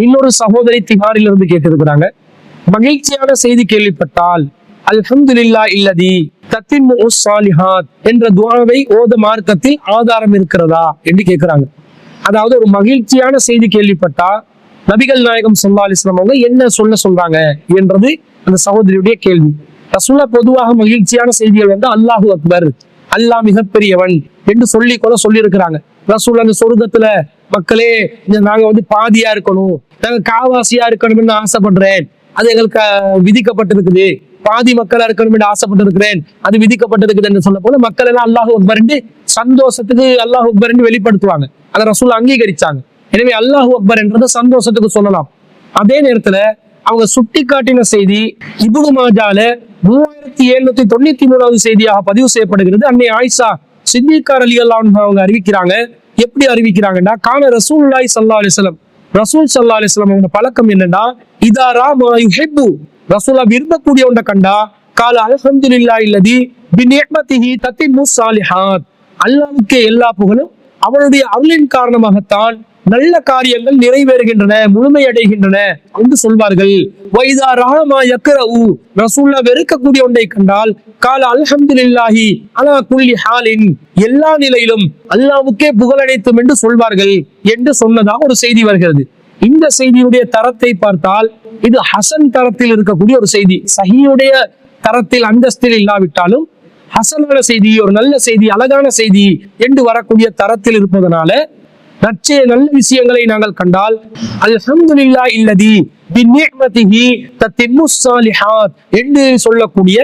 இன்னொரு சகோதரி திகாரிலிருந்து கேட்டிருக்கிறாங்க, மகிழ்ச்சியான செய்தி கேள்விப்பட்டால் அல்ஹம்துலில்லாஹ் இல்லதி தத்திம்மு ஸாலிஹாத் என்ற துஆவை ஓத மார்க்கத்தில் ஆதாரம் இருக்கிறதா என்று கேட்கிறாங்க. அதாவது ஒரு மகிழ்ச்சியான செய்தி கேள்விப்பட்டா நபிகள் நாயகம் ஸல்லல்லாஹு அலைஹி வஸல்லம் அவங்க என்ன சொல்றாங்க என்றது அந்த சகோதரியுடைய கேள்வி. ரசூலுல்லாஹ் பொதுவாக மகிழ்ச்சியான செய்திகள் வந்து அல்லாஹு அக்பர், அல்லாஹ் மிகப்பெரியவன் என்று சொல்லி இருக்கிறாங்க. ரசூலுல்லாஹ் அந்த சொர்க்கத்துல மக்களே நாங்க வந்து பாதியா இருக்கணும், நாங்க காவாசியா இருக்கணும்னு ஆசைப்படுறேன், அது எங்களுக்கு விதிக்கப்பட்டிருக்குது, பாதி மக்களா இருக்கணும் என்று ஆசைப்பட்டிருக்கிறேன், அது விதிக்கப்பட்டிருக்குது என்று சொல்ல போல மக்கள் எல்லாம் அல்லாஹு அக்பர் என்று சந்தோஷத்துக்கு அல்லாஹு அக்பர் என்று வெளிப்படுத்துவாங்க. அதை ரசூலுல்லாஹ் அங்கீகரிச்சாங்க. எனவே அல்லாஹு அக்பர் என்றது சந்தோஷத்துக்கு சொல்லலாம். அதே நேரத்துல அவங்க சுட்டி காட்டின செய்தி இப்னு மாஜால 3793வது செய்தியாக பதிவு செய்யப்படுகிறது. அன்னை ஆயிஷா சித்திகா ரலியல்லாஹு அன்ஹா அவங்க அறிவிக்கிறாங்க. எப்படி அறிவிக்கிறாங்கன்னா, கான ரசூலுல்லாஹி ஸல்லல்லாஹு அலைஹி வஸல்லம், ரசூல் ஸல்லல்லாஹு அலைஹி வஸல்லம் அவங்க பழக்கம் என்னன்னா, இதா ராமா யுஹிப்பு, ரசூலுல்லாஹ் விரும்பக்கூடிய ஒன்றை கண்டா கால அல்ஹம்துலில்லாஹி அல்லதி பிநிஅமதிஹி தத்திம்மு ஸாலிஹாத், அல்லாஹ்வுக்கே எல்லா புகழும், அவனுடைய அருளின் காரணமாகத்தான் நல்ல காரியங்கள் நிறைவேறுகின்றன, முழுமையடைகின்றன என்று சொல்வார்கள். வைதா ரஹமா யக்ரஉ, ரசூலுல்லாஹ் வெறுக்கக்கூடிய ஒன்றை கண்டால் கால அல்ஹம்துலில்லாஹி அலா குல்லி ஹாலின், எல்லா நிலையிலும் அல்லாஹ்வுக்கே புகழனைத்தும் என்று சொல்வார்கள் என்று சொன்னதாக ஒரு செய்தி வருகிறது. இந்த செய்தியுடைய தரத்தை பார்த்தால் இது ஹசன் தரத்தில் இருக்கக்கூடிய ஒரு செய்தி. சஹீஹுடைய தரத்தில் அந்தஸ்தில் இல்லாவிட்டாலும் ஹசனான செய்தி, ஒரு நல்ல செய்தி, அழகான செய்தி என்று வரக்கூடிய தரத்தில் இருப்பதனால நல்ல விஷயங்களை நாங்கள் கண்டால் அல்ஹம்துலில்லாஹ் இல்லதி பிநிஅமதிஹி தத்திம்மு ஸாலிஹாத் என்று சொல்லக்கூடிய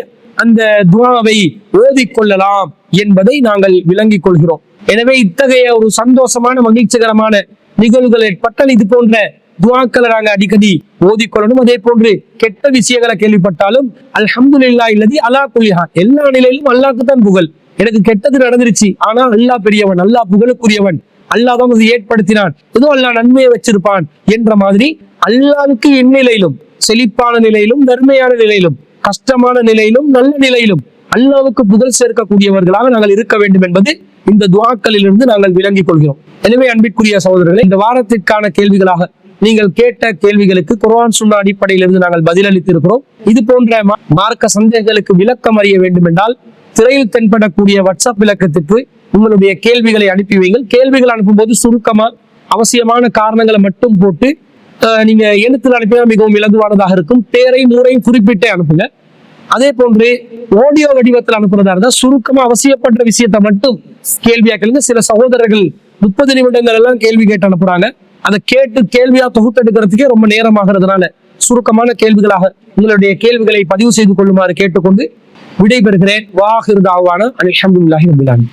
அந்த துஆவை ஓதிக்கொள்ளலாம் என்பதை நாங்கள் விளங்கிக் கொள்கிறோம். எனவே இத்தகைய ஒரு சந்தோஷமான மகிழ்ச்சிகரமான நிகழ்வுகள் ஏற்பட்டால் இது போன்ற துஆக்களை நாங்க அடிக்கடி ஓதிக்கொள்ளணும். அதே போன்று கெட்ட விஷயங்களை கேள்விப்பட்டாலும் அல்ஹம்துலில்லாஹ் இல்லதி அலா குல்லி ஹால், எல்லா நிலையிலும் அல்லாஹ்க்கு தான் புகழ். எனக்கு கெட்டது நடந்துருச்சு, ஆனா அல்லாஹ் பெரியவன், அல்லாஹ் புகழுக்குரியவன், அல்லாஹ் தான் அது ஏற்படுத்தினான், ஏதோ அல்லாஹ் நன்மையை வச்சிருப்பான் என்ற மாதிரி அல்லாஹ்வுக்கு எந்நிலையிலும், செழிப்பான நிலையிலும், நன்மையான நிலையிலும், கஷ்டமான நிலையிலும், நல்ல நிலையிலும் அல்லாஹ்வுக்கு புகழ் சேர்க்கக்கூடியவர்களாக நாங்கள் இருக்க வேண்டும் என்பது இந்த துஆக்களிலிருந்து நாங்கள் விளங்கிக் கொள்கிறோம். எனவே அன்பிற்குரிய சகோதரர்களே, இந்த வாரத்திற்கான கேள்விகளாக நீங்கள் கேட்ட கேள்விகளுக்கு குர்ஆன் சுன்னா அடிப்படையிலிருந்து நாங்கள் பதிலளித்து இருக்கிறோம். இது போன்ற மார்க்க சந்தேகங்களுக்கு விளக்கம் அறிய வேண்டும் என்றால் திரையில் தென்படக்கூடிய வாட்ஸ்அப் விளக்கத்துக்கு உங்களுடைய கேள்விகளை அனுப்பி வைங்கள். கேள்விகள் அனுப்பும்போது சுருக்கமா அவசியமான காரணங்களை மட்டும் போட்டு நீங்க எழுத்துல அனுப்பினா மிகவும் இலகுவானதாக இருக்கும். பேரையும் ஊரையும் குறிப்பிட்டே அனுப்புங்க. அதே போன்று ஆடியோ வடிவத்தில் அனுப்புறதா இருந்தா சுருக்கமா அவசியப்படுற விஷயத்த மட்டும் கேள்வியா கேளுங்க. சில சகோதரர்கள் 30 நிமிடங்கள் எல்லாம் கேள்வி கேட்டு அனுப்புறாங்க. அதை கேட்டு கேள்வியா தொகுத்தெடுக்கிறதுக்கே ரொம்ப நேரமாகிறதுனால சுருக்கமான கேள்விகளாக உங்களுடைய கேள்விகளை பதிவு செய்து கொள்ளுமாறு கேட்டுக்கொண்டு விடைபெறுகிறேன். வாஹிர் தாவானா அல்ஹம்துலில்லாஹி ரப்பில் ஆலமீன்.